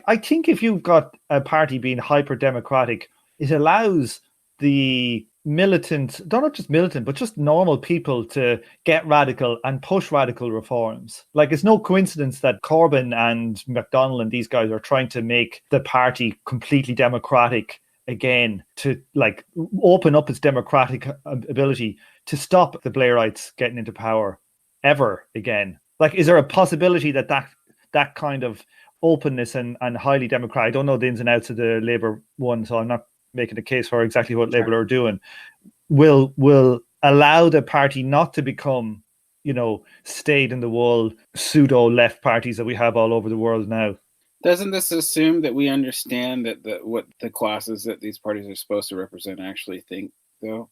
I think if you've got a party being hyper democratic, it allows the militant, not just militant, but just normal people to get radical and push radical reforms. It's no coincidence that Corbyn and McDonnell and these guys are trying to make the party completely democratic again, to open up its democratic ability to stop the Blairites getting into power ever again. Is there a possibility that kind of openness and highly democratic, I don't know the ins and outs of the Labour one, so I'm not making a case for exactly what Labour are doing, will allow the party not to become, stayed in the wool pseudo left parties that we have all over the world now? Doesn't this assume that we understand that what the classes that these parties are supposed to represent actually think, though?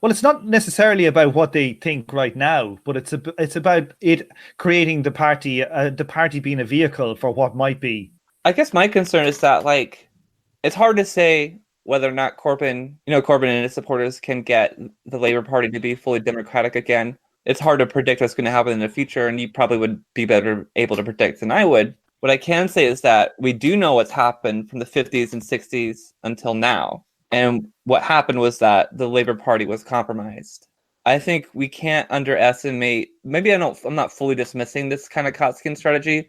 Well, it's not necessarily about what they think right now, but it's about it creating the party being a vehicle for what might be. I guess my concern is that it's hard to say whether or not Corbyn and his supporters can get the Labour Party to be fully democratic again. It's hard to predict what's going to happen in the future, and you probably would be better able to predict than I would. What I can say is that we do know what's happened from the 50s and 60s until now. And what happened was that the Labour Party was compromised. I think we can't underestimate, maybe I'm not fully dismissing this kind of Kotskian strategy,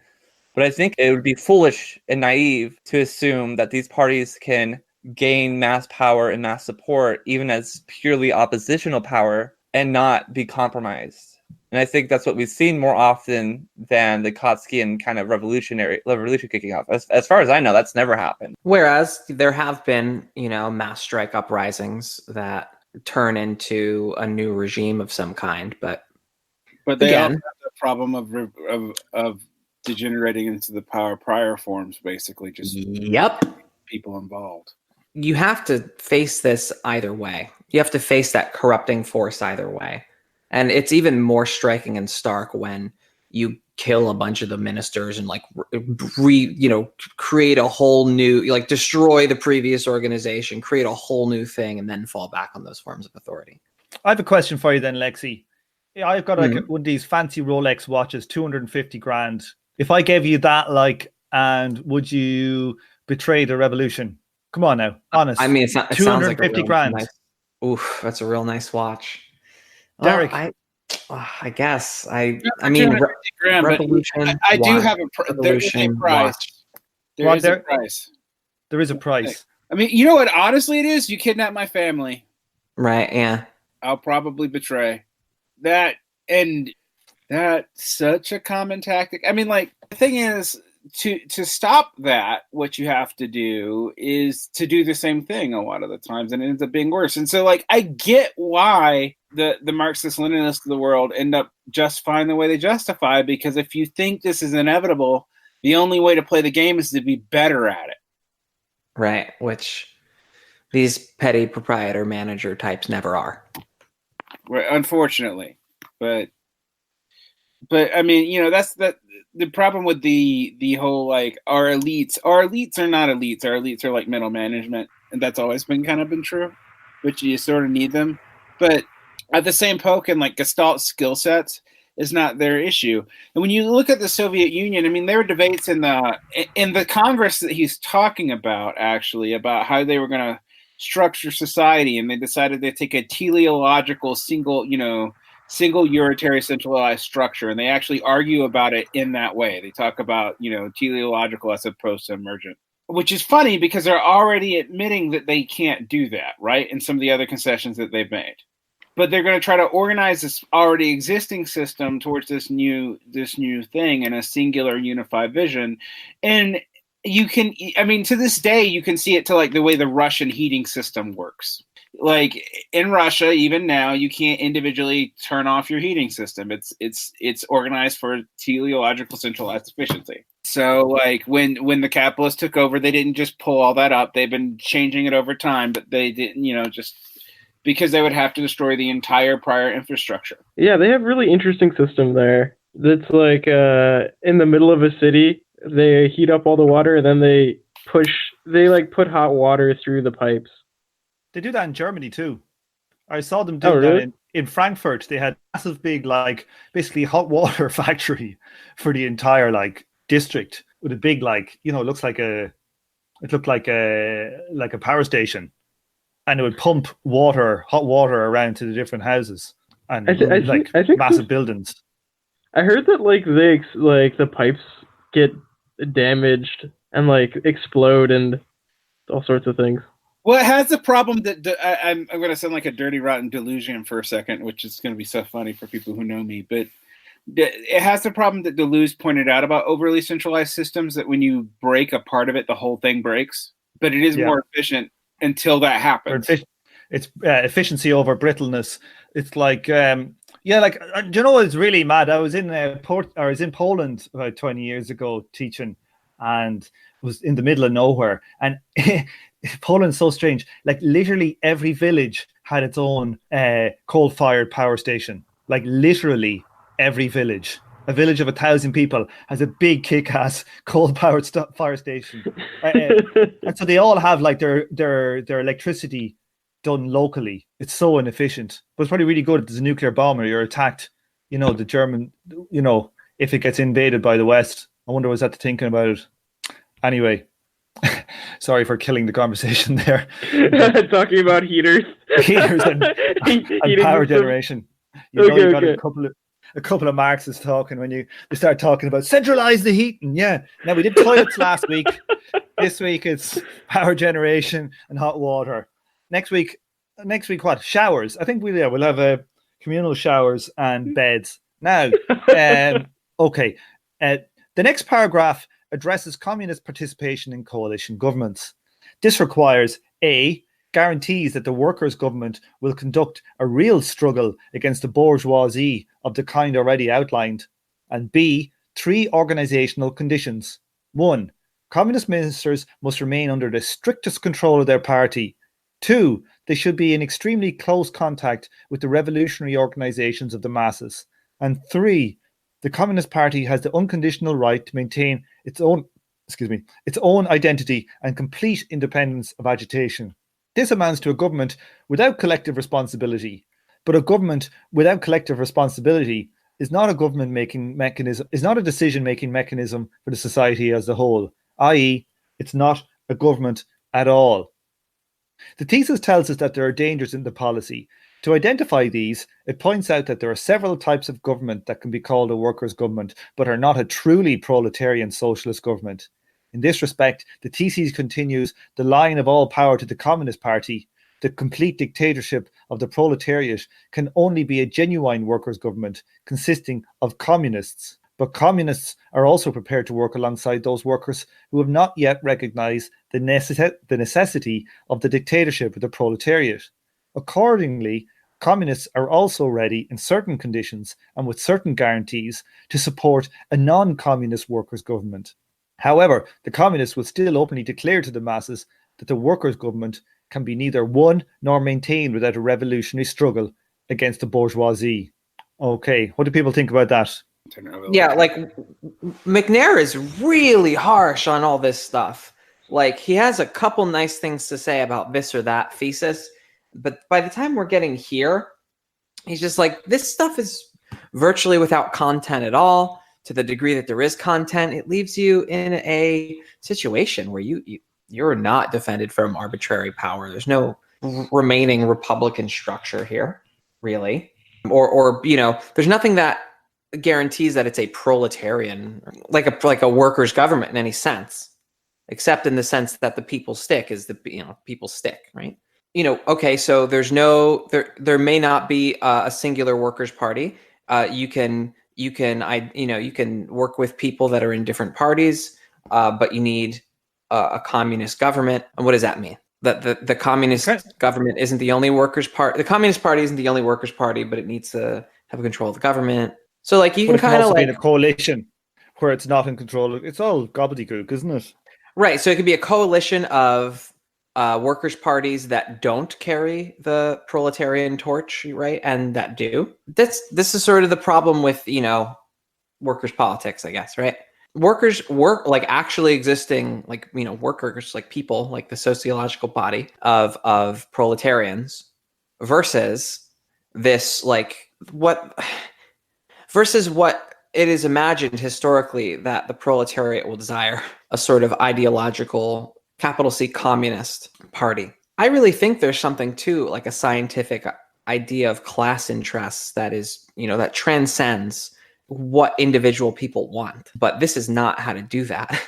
but I think it would be foolish and naive to assume that these parties can gain mass power and mass support, even as purely oppositional power, and not be compromised. And I think that's what we've seen more often than the Kotskian kind of revolution kicking off. As far as I know, that's never happened. Whereas there have been, mass strike uprisings that turn into a new regime of some kind. But they again, also have the problem of degenerating into the power prior forms, basically, just people involved. You have to face this either way. You have to face that corrupting force either way. And it's even more striking and stark when you kill a bunch of the ministers and create a whole new, destroy the previous organization, create a whole new thing, and then fall back on those forms of authority. I have a question for you then, Lexi. Yeah, I've got one of these fancy Rolex watches, 250 grand. If I gave you that, and would you betray the revolution? Come on now, honest. I mean, it 250 sounds like a real grand. Oof, that's a real nice watch. Derek, I guess I mean, revolution. I do have there is a price. There is a price. I mean, you know what? Honestly, it is. You kidnap my family, right? Yeah, I'll probably betray that, and that's such a common tactic. I mean, the thing is, to stop that, what you have to do is to do the same thing a lot of the times, and it ends up being worse. And so, I get why the Marxist-Leninists of the world end up justifying the way they justify, because if you think this is inevitable, the only way to play the game is to be better at it. Right, which these petty proprietor manager types never are. Right, unfortunately. But I mean, that's the problem with the whole our elites are not elites. Our elites are middle management, and that's always been true, which you sort of need them. But at the same token, Gestalt skill sets is not their issue. And when you look at the Soviet Union, I mean, there were debates in the Congress that he's talking about, actually, about how they were going to structure society, and they decided to take a teleological single unitary centralized structure, and they actually argue about it in that way. They talk about teleological as opposed to emergent, which is funny because they're already admitting that they can't do that, right? In some of the other concessions that they've made. But they're going to try to organize this already existing system towards this new thing in a singular unified vision. And to this day, you can see it to the way the Russian heating system works. In Russia, even now, you can't individually turn off your heating system. It's organized for teleological centralized efficiency. So when the capitalists took over, they didn't just pull all that up. They've been changing it over time, but they didn't, just because they would have to destroy the entire prior infrastructure. Yeah, they have really interesting system there. That's in the middle of a city, they heat up all the water, and then they put hot water through the pipes. They do that in Germany too. I saw them do that in Frankfurt. They had massive big basically hot water factory for the entire district with a big it looked like a power station, and it would pump hot water around to the different houses and I think massive buildings. I heard that the pipes get damaged and explode and all sorts of things. Well, it has the problem that I'm going to sound like a dirty, rotten delusion for a second, which is going to be so funny for people who know me. But it has the problem that Deleuze pointed out about overly centralized systems, that when you break a part of it, the whole thing breaks. But it is more efficient until that happens. It's efficiency over brittleness. It's do you know what's really mad? I was in Poland about 20 years ago teaching, and was in the middle of nowhere, and Poland's so strange. Literally every village had its own coal-fired power station. Literally every village. A village of 1,000 people has a big kick-ass coal-powered fire station, and so they all have their electricity done locally. It's so inefficient, but it's probably really good if there's a nuclear bomb or you're attacked. The German, if it gets invaded by the West, I wonder was that the thinking about it? Anyway, sorry for killing the conversation there. Talking about heaters. Heaters and power generation. You know, you got a couple of Marxists talking when you start talking about centralize the heating. Yeah. Now we did toilets last week. This week it's power generation and hot water. Next week what? Showers. I think we'll have communal showers and beds. Now, okay. The next paragraph addresses communist participation in coalition governments. This requires A, guarantees that the Workers Government will conduct a real struggle against the bourgeoisie of the kind already outlined, and B, 3 organisational conditions. 1, communist ministers must remain under the strictest control of their party. 2, they should be in extremely close contact with the revolutionary organisations of the masses. And 3, the Communist Party has the unconditional right to maintain its own identity and complete independence of agitation. This amounts to a government without collective responsibility. But a government without collective responsibility is not a decision-making mechanism for the society as a whole, i.e., it's not a government at all. The thesis tells us that there are dangers in the policy. To identify these, it points out that there are several types of government that can be called a workers' government, but are not a truly proletarian socialist government. In this respect, the thesis continues the line of all power to the Communist Party. The complete dictatorship of the proletariat can only be a genuine workers' government consisting of communists. But communists are also prepared to work alongside those workers who have not yet recognized the necessity of the dictatorship of the proletariat. Accordingly, communists are also ready in certain conditions and with certain guarantees to support a non-communist workers' government. However, the communists will still openly declare to the masses that the workers' government can be neither won nor maintained without a revolutionary struggle against the bourgeoisie. Okay, what do people think about that? Yeah, like McNair is really harsh on all this stuff. Like, he has a couple nice things to say about this or that thesis, but by the time we're getting here, he's just like, this stuff is virtually without content at all. To the degree that there is content, it leaves you in a situation where you're not defended from arbitrary power. There's no remaining Republican structure here, really, or there's nothing that guarantees that it's a proletarian, like a workers' government in any sense, except in the sense that the people stick is people stick, right? Okay, so there may not be a singular workers' party. You can work with people that are in different parties, but you need a communist government. And what does that mean? That the communist government isn't the only workers' party. The Communist Party isn't the only workers' party, but it needs to have control of the government. So, like, you can kind of be in a coalition where it's not in control. It's all gobbledygook, isn't it? Right. So it could be a coalition of workers' parties that don't carry the proletarian torch, right, and that do. This is sort of the problem with workers' politics, I guess, right? Workers work like actually existing, like workers, like people, like the sociological body of proletarians, versus this versus what it is imagined historically that the proletariat will desire, a sort of ideological capital C communist party. I really think there's something to like a scientific idea of class interests that is, that transcends what individual people want. But this is not how to do that.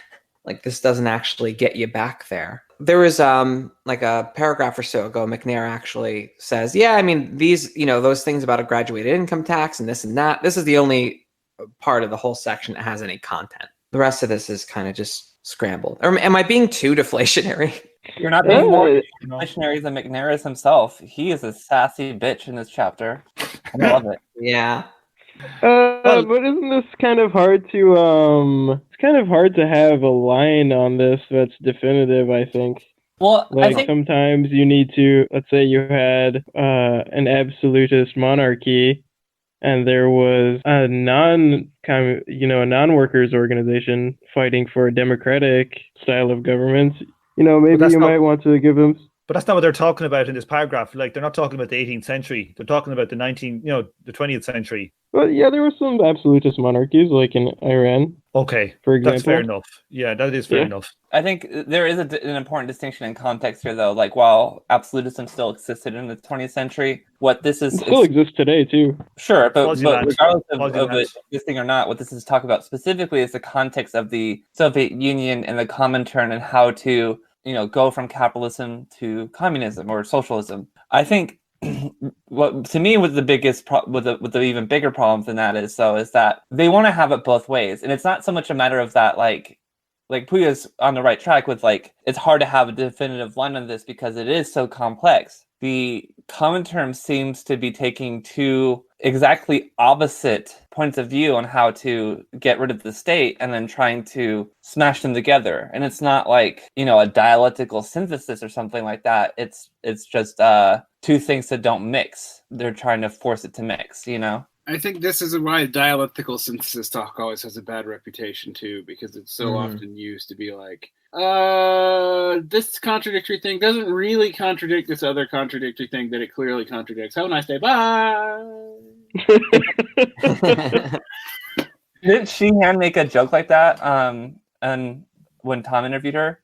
Like, this doesn't actually get you back there. There was like a paragraph or so ago, McNair actually says, yeah, I mean, these, those things about a graduated income tax and this and that, this is the only part of the whole section that has any content. The rest of this is kind of just scrambled. Or am I being too deflationary? You're not being more deflationary than McNair is himself. He is a sassy bitch in this chapter. I love it. Yeah. But isn't this kind of hard to it's kind of hard to have a line on this that's definitive, I think. Well, like, I think sometimes you need to, let's say you had an absolutist monarchy and there was a non-workers organization fighting for a democratic style of government. Maybe you might want to give them. But that's not what they're talking about in this paragraph. Like, they're not talking about the 18th century. They're talking about the 20th century. Well, yeah, there were some absolutist monarchies, like in Iran. Okay, for example. that's fair enough. Yeah, that is fair Yeah. enough. I think there is an important distinction in context here, though. Like, while absolutism still existed in the 20th century, what this is It still exists today, too. Sure, but Swaziland. regardless of Swaziland. it existing or not, what this is talking about specifically is the context of the Soviet Union and the Comintern and how to, go from capitalism to communism or socialism. I think what to me was the biggest with the even bigger problem than that is that they want to have it both ways, and it's not so much a matter of that like Pouya's on the right track with it's hard to have a definitive line on this because it is so complex. The Comintern seems to be taking two exactly opposite points of view on how to get rid of the state and then trying to smash them together. And it's not like, a dialectical synthesis or something like that. It's just two things that don't mix. They're trying to force it to mix, I think this is why dialectical synthesis talk always has a bad reputation too, because it's so often used to be like, this contradictory thing doesn't really contradict this other contradictory thing that it clearly contradicts. Have a nice day. Bye. Didn't Sheehan make a joke like that? And when Tom interviewed her,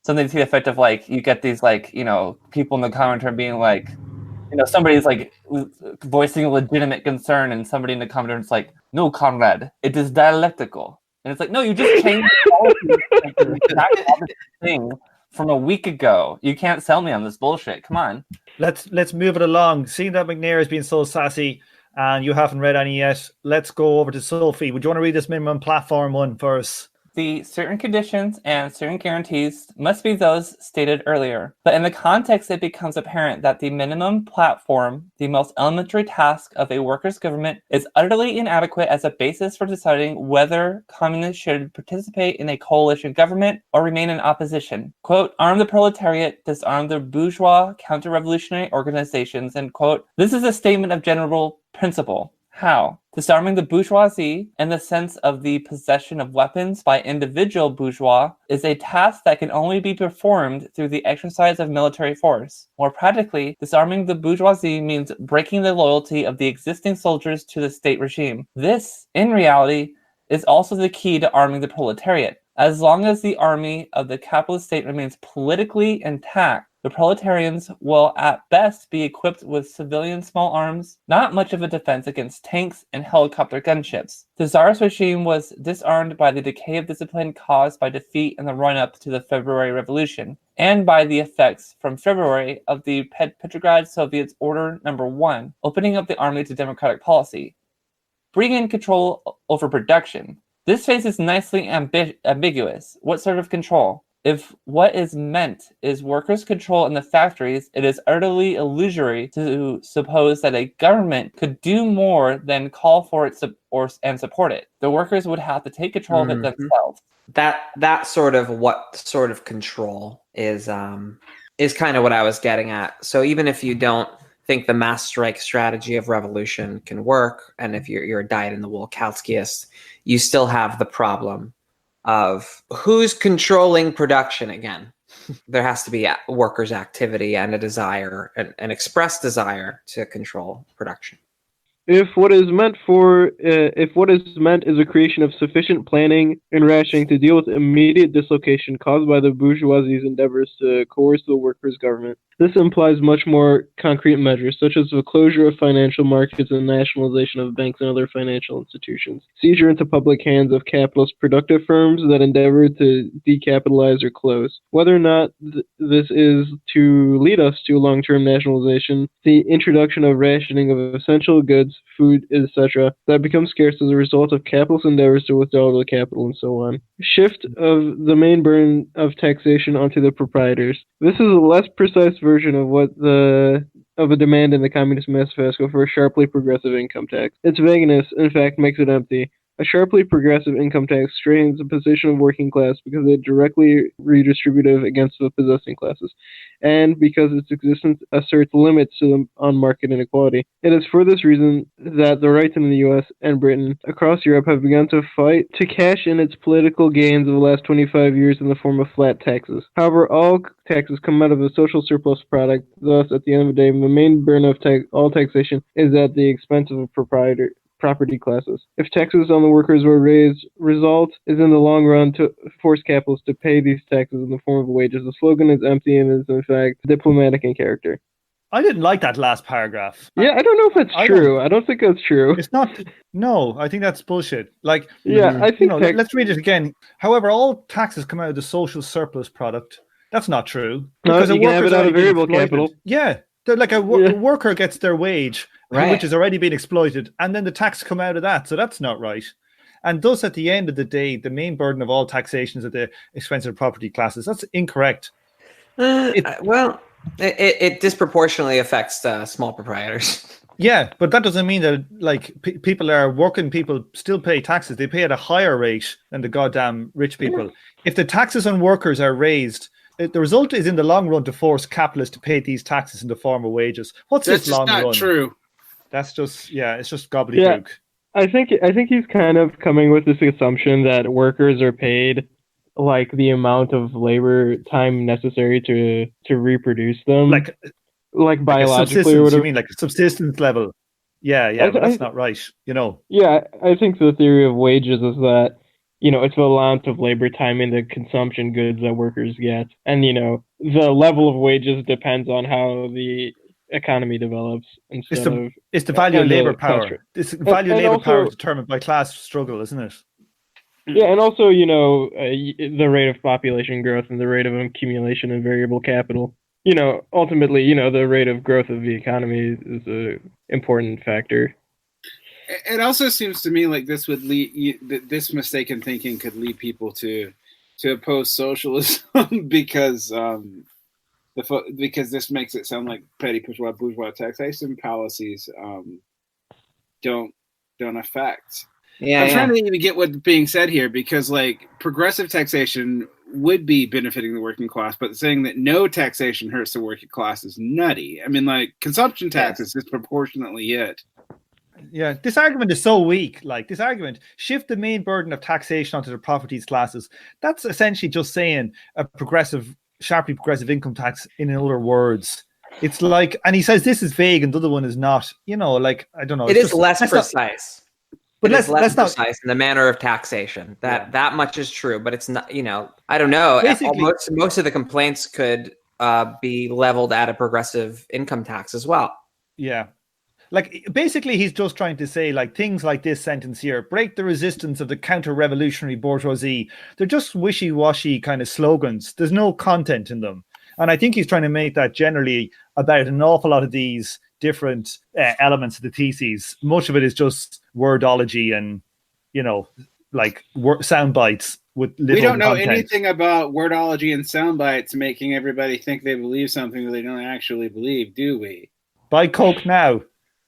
something to the effect of you get these people in the Comintern being like, somebody's voicing a legitimate concern, and somebody in the Comintern is like, "No, comrade, it is dialectical." And it's like, no, you just changed the exact opposite thing from a week ago. You can't sell me on this bullshit. Come on. Let's move it along. Seeing that McNair has been so sassy and you haven't read any yet, let's go over to Sophie. Would you want to read this minimum platform one for us? The certain conditions and certain guarantees must be those stated earlier. But in the context, it becomes apparent that the minimum platform, the most elementary task of a workers' government, is utterly inadequate as a basis for deciding whether communists should participate in a coalition government or remain in opposition. Quote, arm the proletariat, disarm the bourgeois counter-revolutionary organizations, and quote, this is a statement of general principle. How? Disarming the bourgeoisie in the sense of the possession of weapons by individual bourgeois is a task that can only be performed through the exercise of military force. More practically, disarming the bourgeoisie means breaking the loyalty of the existing soldiers to the state regime. This, in reality, is also the key to arming the proletariat. As long as the army of the capitalist state remains politically intact, the proletarians will at best be equipped with civilian small arms, not much of a defense against tanks and helicopter gunships. The Tsarist regime was disarmed by the decay of discipline caused by defeat in the run-up to the February Revolution, and by the effects from February of the Petrograd Soviet's Order No. 1, opening up the army to democratic policy. Bring in control over production. This phase is nicely ambiguous. What sort of control? If what is meant is workers' control in the factories, it is utterly illusory to suppose that a government could do more than call for it and support it. The workers would have to take control of it themselves. That sort of what sort of control is kind of what I was getting at. So even if you don't think the mass strike strategy of revolution can work, and if you're a dyed-in-the-wool Kautskyist, you still have the problem of who's controlling production again. There has to be workers' activity and a desire, an expressed desire to control production. If what is meant is a creation of sufficient planning and rationing to deal with immediate dislocation caused by the bourgeoisie's endeavors to coerce the workers' government, this implies much more concrete measures, such as the closure of financial markets and nationalization of banks and other financial institutions, seizure into public hands of capitalist productive firms that endeavor to decapitalize or close. Whether or not this is to lead us to long-term nationalization, the introduction of rationing of essential goods, food, etc., that becomes scarce as a result of capitalist endeavors to withdraw the capital and so on. Shift of the main burden of taxation onto the proprietors. This is a less precise version of a demand in the Communist Manifesto for a sharply progressive income tax. Its vagueness, in fact, makes it empty. A sharply progressive income tax strains the position of working class because it is directly redistributive against the possessing classes, and because its existence asserts limits to the on-market inequality. It is for this reason that the rights in the U.S. and Britain across Europe have begun to fight to cash in its political gains of the last 25 years in the form of flat taxes. However, all taxes come out of a social surplus product, thus, at the end of the day, the main burden of all taxation is at the expense of a property classes. If taxes on the workers were raised, result is in the long run to force capitalists to pay these taxes in the form of wages. The slogan is empty and is in fact diplomatic in character. I didn't like that last paragraph. Yeah, I don't know if that's true. I don't think that's true. It's not. No, I think that's bullshit. Like, yeah, I think. Let's read it again. However, all taxes come out of the social surplus product. That's not true. Because you can have it out of variable capital. Yeah, like a worker gets their wage, which has already been exploited, and then the tax come out of that. So that's not right. And thus, at the end of the day, the main burden of all taxation is at the expense of property classes. That's incorrect. It disproportionately affects small proprietors. Yeah, but that doesn't mean that working people still pay taxes. They pay at a higher rate than the goddamn rich people. If the taxes on workers are raised, the result is in the long run to force capitalists to pay these taxes in the form of wages. What's this long run? That's not true. That's just it's just gobbledygook. I think he's kind of coming with this assumption that workers are paid like the amount of labor time necessary to reproduce them, like biologically or whatever. You mean like a subsistence level? Yeah, but that's not right. Yeah, I think the theory of wages is that it's the amount of labor time in the consumption goods that workers get, and the level of wages depends on how the economy develops. It's the value of labor power. It's value of labor power determined by class struggle, isn't it? Yeah, and also, the rate of population growth and the rate of accumulation of variable capital. Ultimately, the rate of growth of the economy is an important factor. It also seems to me like this would lead this mistaken thinking could lead people to oppose socialism because this makes it sound like petty bourgeois taxation policies don't affect. I'm trying to even get what's being said here, because like progressive taxation would be benefiting the working class, but saying that no taxation hurts the working class is nutty. I mean, like consumption tax is disproportionately hit. Yeah, this argument is so weak. Like this argument, shift the main burden of taxation onto the properties classes. That's essentially just saying a sharply progressive income tax in other words. It's like, and he says this is vague and the other one is not. I don't know. It is less precise. But it's less not precise in the manner of taxation. That much is true, but it's not. I don't know. Most of the complaints could be leveled at a progressive income tax as well. Yeah, like basically, he's just trying to say like things like this sentence here: break the resistance of the counter-revolutionary bourgeoisie. They're just wishy-washy kind of slogans. There's no content in them, and I think he's trying to make that generally about an awful lot of these different elements of the theses. Much of it is just wordology and sound bites with little. We don't know content. anything about wordology and sound bites making everybody think they believe something that they don't actually believe, do we? Buy Coke now.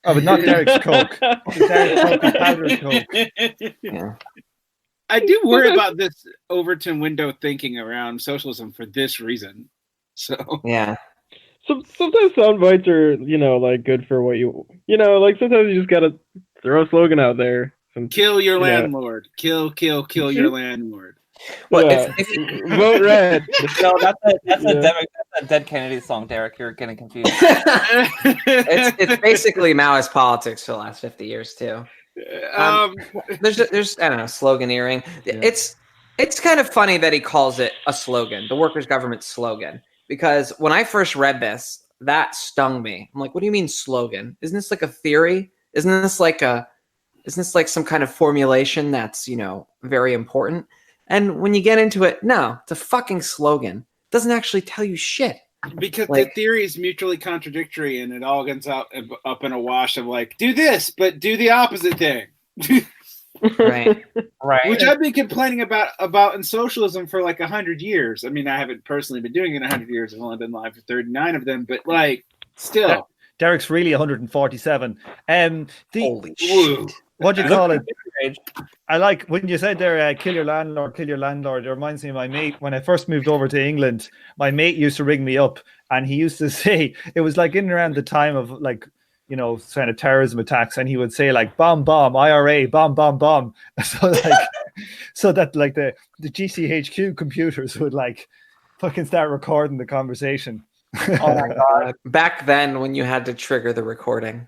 Oh, but not Derek's Coke. Derek's Coke is powdered Coke. Yeah. I do worry about this Overton window thinking around socialism for this reason. So yeah. Sometimes sound bites are, like good for what like sometimes you just gotta throw a slogan out there. Kill your landlord. Kill your landlord. Well, vote red. No, that's a Dead Kennedy song, Derek. You're getting confused. it's basically Maoist politics for the last 50 years too. There's I don't know, sloganeering. Yeah. It's kind of funny that he calls it a slogan, the Workers Government Slogan. Because when I first read this, that stung me. I'm like, what do you mean slogan? Isn't this like a theory? Isn't this like some kind of formulation that's, very important? And when you get into it, no, it's a fucking slogan. It doesn't actually tell you shit. Because the theory is mutually contradictory and it all gets up in a wash of like, do this, but do the opposite thing. Right. Which I've been complaining about in socialism for like 100 years. I mean, I haven't personally been doing it 100 years. I've only been alive for 39 of them, but like, still. Derek's really 147. Holy shit. What do you call it? I like when you said there, kill your landlord. It reminds me of my mate. When I first moved over to England, my mate used to ring me up and he used to say, it was like in and around the time of like, kind of terrorism attacks, and he would say like bomb, IRA, bomb. So that like the GCHQ computers would like fucking start recording the conversation. Oh my god! Back then, when you had to trigger the recording.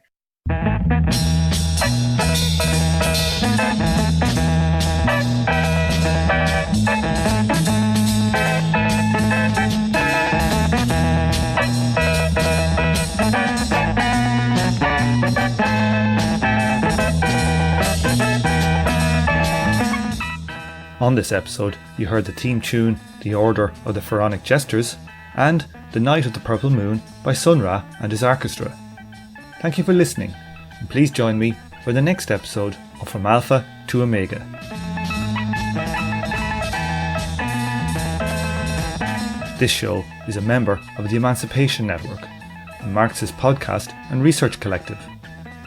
On this episode, you heard the theme tune The Order of the Pharaonic Jesters and The Night of the Purple Moon by Sun Ra and his orchestra. Thank you for listening, and please join me for the next episode of From Alpha to Omega. This show is a member of the Emancipation Network, a Marxist podcast and research collective.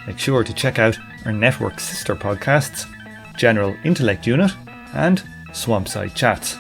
Make sure to check out our network sister podcasts, General Intellect Unit and Swampside Chats.